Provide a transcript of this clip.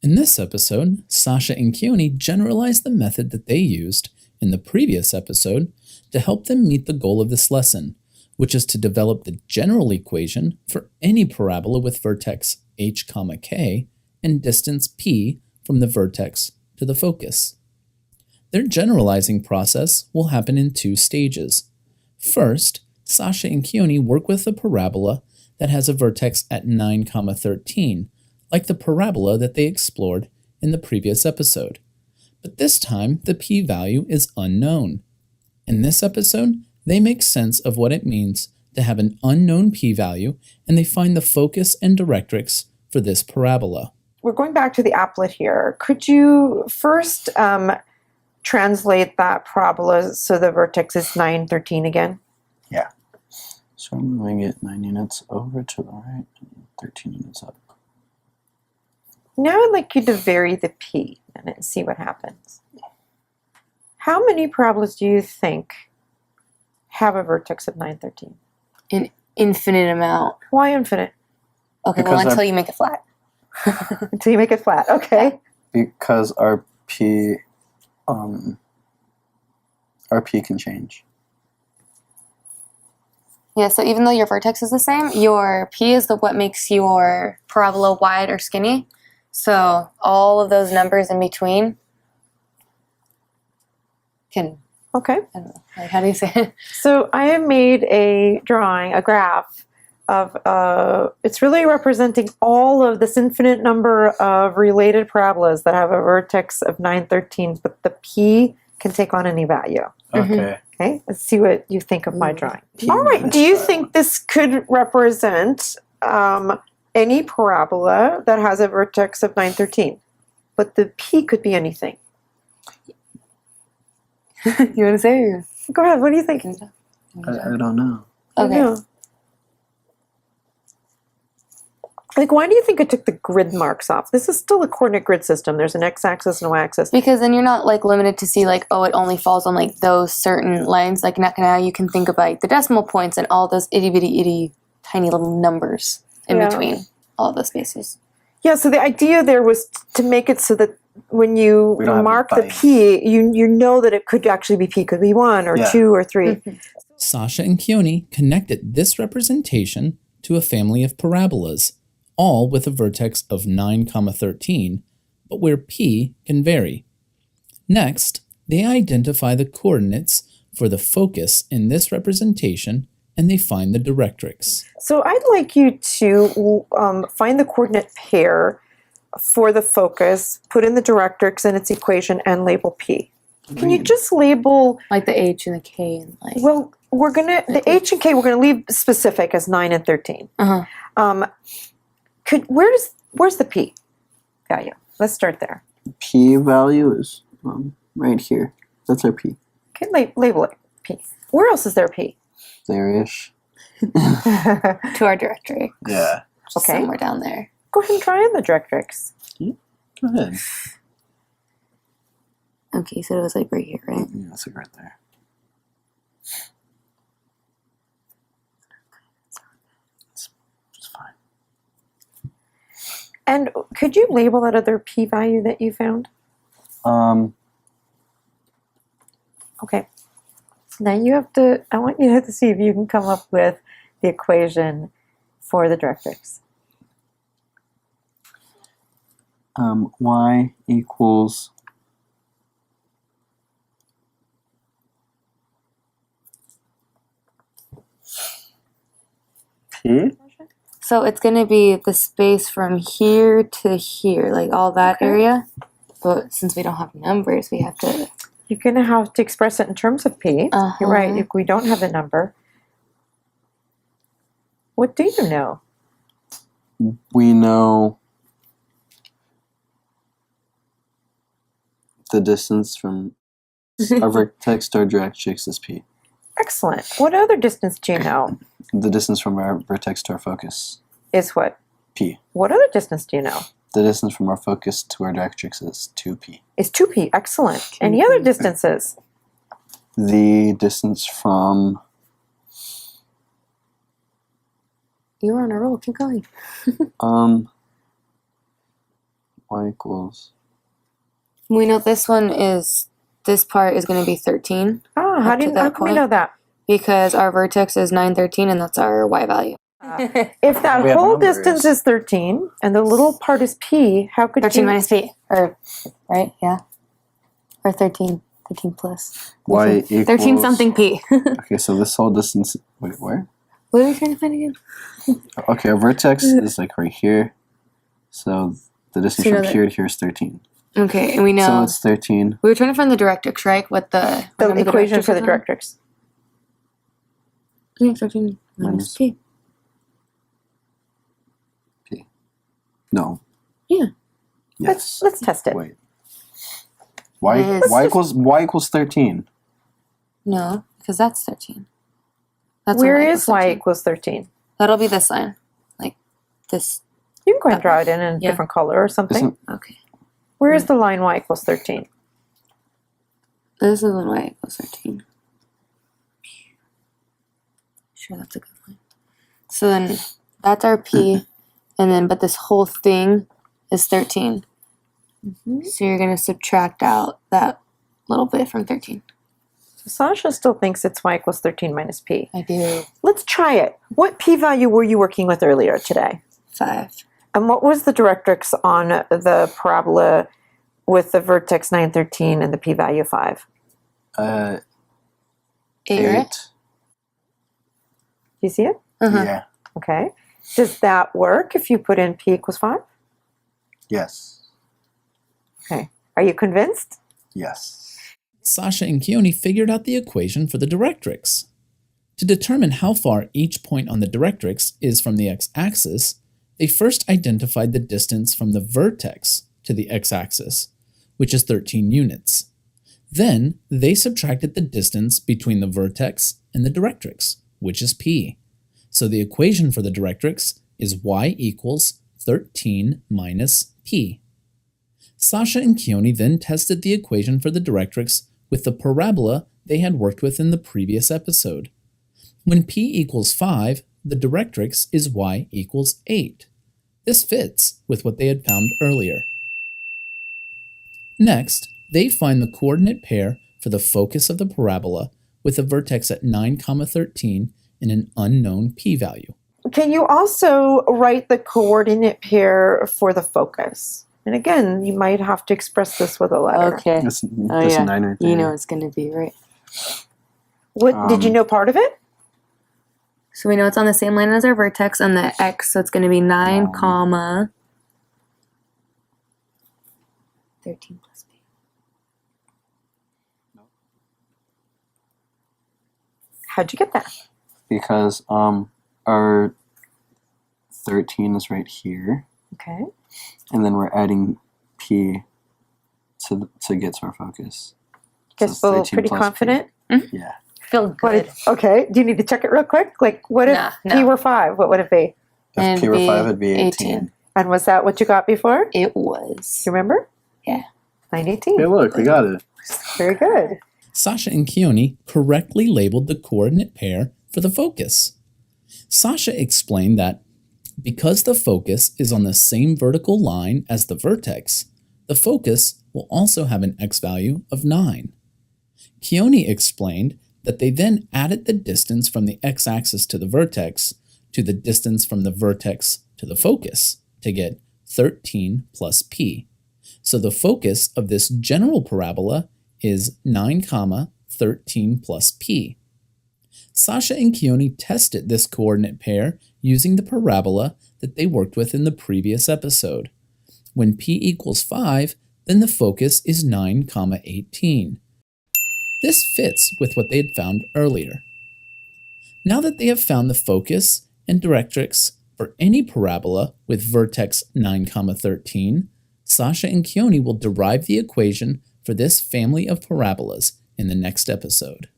In this episode, Sasha and Keoni generalize the method that they used in the previous episode to help them meet the goal of this lesson, which is to develop the general equation for any parabola with vertex h, k and distance p from the vertex to the focus. Their generalizing process will happen in two stages. First, Sasha and Keoni work with a parabola that has a vertex at 9, 13, like the parabola that they explored in the previous episode. But this time, the p-value is unknown. In this episode, they make sense of what it means to have an unknown p-value, and they find the focus and directrix for this parabola. We're going back to the applet here. Could you first translate that parabola so the vertex is 9, 13 again? Yeah. So I'm moving it 9 units over to the right and 13 units up. Now I'd like you to vary the p and see what happens. How many parabolas do you think have a vertex of 9, 13? An infinite amount. Why infinite? Okay, Because well, until you make it flat. Until you make it flat. Okay. Because our p can change. Yeah, so even though your vertex is the same, your p is what makes your parabola wide or skinny. So all of those numbers in between can, Okay. I don't know, like, how do you say it? So I have made a drawing, a graph of, it's really representing all of this infinite number of related parabolas that have a vertex of 9, 13, but the p can take on any value. Okay. Okay, let's see what you think of my drawing. P All right, minus do you five. think this could represent any parabola that has a vertex of 9, 13? But the p could be anything. You want to say it? Go ahead, what do you think? I don't know. Okay. Yeah. Like, why do you think it took the grid marks off? This is still a coordinate grid system. There's an x-axis and a y-axis. Because then you're not like limited to see like, oh, it only falls on like those certain lines. Like now you can think about the decimal points and all those itty bitty itty tiny little numbers in Yeah. between all the spaces. Yeah, so the idea there was to make it so that when you We don't have mark to the bite. p, you know that it could actually be p, could be 1 or Yeah. 2 or 3. Sasha and Keoni connected this representation to a family of parabolas, all with a vertex of 9, 13, but where p can vary. Next, they identify the coordinates for the focus in this representation, and they find the directrix. So I'd like you to find the coordinate pair for the focus, put in the directrix and its equation, and label p. Can you just label, Like the H and the K and like. well, the h and k we're going to leave specific as 9 and 13. Uh-huh. Where's the p value? Let's start there. P value is right here. That's our P. Okay, label it p. Where else is there p? There-ish. To our directory. Yeah. Just Okay. somewhere down there. Go ahead and try in the directrix. Go ahead. Okay, so it was like right here, right? Yeah, it's like right there. It's fine. And could you label that other p value that you found? Okay. Now I want you to see if you can come up with the equation for the directrix. Y equals P? So it's going to be the space from here to here, like all that Okay. area. But since we don't have numbers, we have to. You're going to have to express it in terms of p. You're right, if we don't have the number. What do you know? We know the distance from our vertex to our directrix is P. Excellent. What other distance do you know? The distance from our vertex to our focus, Is what? P. What other distance do you know? The distance from our focus to our directrix is 2P. Is 2p. Excellent. Any other distances? The distance from You were on a roll. Keep going. y equals. We know this part is going to be 13 Oh, how can we know that? because our vertex is 9, 13, and that's our y value. If that We have whole numbers. distance is 13 and the little part is p, how could 13 you... minus p, right? Yeah. Or 13 plus. Y equals. 13 something p. Okay, so this whole distance. Wait, where? What are we trying to find again? Okay, our vertex is like right here. So the distance So you know from that- here to here is 13. Okay, and we know. So it's 13. We were trying to find the directrix, right? What the equation for the directrix. Yeah, 13 minus p. No. Yeah. Yes. Let's test it. Wait. Y, Yes. y equals 13. No, because that's 13. That's Where when is y 13. equals 13? That'll be this line. Like this. You can go ahead and draw it in a Yeah. different color or something. Isn't, Okay. Where is the line y equals 13? This is when y equals 13. Sure, that's a good line. So then that's our p, and then, but this whole thing is 13. So you're going to subtract out that little bit from 13. So Sasha still thinks it's y equals 13 minus p. I do. Let's try it. What p-value were you working with earlier today? 5. And what was the directrix on the parabola with the vertex 9, 13 and the p-value 5? 8, 8. right? Do you see it? Uh-huh. Yeah. Okay. Does that work if you put in p equals 5? Yes. Okay. Are you convinced? Yes. Sasha and Keoni figured out the equation for the directrix. To determine how far each point on the directrix is from the x-axis, they first identified the distance from the vertex to the x-axis, which is 13 units. Then, they subtracted the distance between the vertex and the directrix, which is p. So the equation for the directrix is y equals 13 minus p. Sasha and Keoni then tested the equation for the directrix with the parabola they had worked with in the previous episode. When p equals 5, the directrix is y equals 8. This fits with what they had found earlier. Next, they find the coordinate pair for the focus of the parabola with a vertex at 9, 13 and an unknown p-value. Can you also write the coordinate pair for the focus? And again, you might have to express this with a letter. Okay. This Oh, 9 yeah. right there. You know it's going to be, right? What did you know part of it? So we know it's on the same line as our vertex on the x, so it's going to be 9, 13 plus p. How'd you get that? Because our 13 is right here, Okay. and then we're adding p to get to our focus. Guess it's we're 13 pretty plus p. confident. Yeah. Feel What good. okay. Do you need to check it real quick? Like, what if Nah, p no. were 5? What would it be? If p were 5, it'd be 18. 18. And was that what you got before? It was. You remember? Yeah. 918. Hey, look, we got it. Very good. Sasha and Keoni correctly labeled the coordinate pair for the focus. Sasha explained that because the focus is on the same vertical line as the vertex, the focus will also have an x value of 9. Keoni explained that they then added the distance from the x-axis to the vertex to the distance from the vertex to the focus to get 13 plus p. So the focus of this general parabola is 9, 13 plus p. Sasha and Keoni tested this coordinate pair using the parabola that they worked with in the previous episode. When p equals 5, then the focus is 9, 18. This fits with what they had found earlier. Now that they have found the focus and directrix for any parabola with vertex 9, 13, Sasha and Keoni will derive the equation for this family of parabolas in the next episode.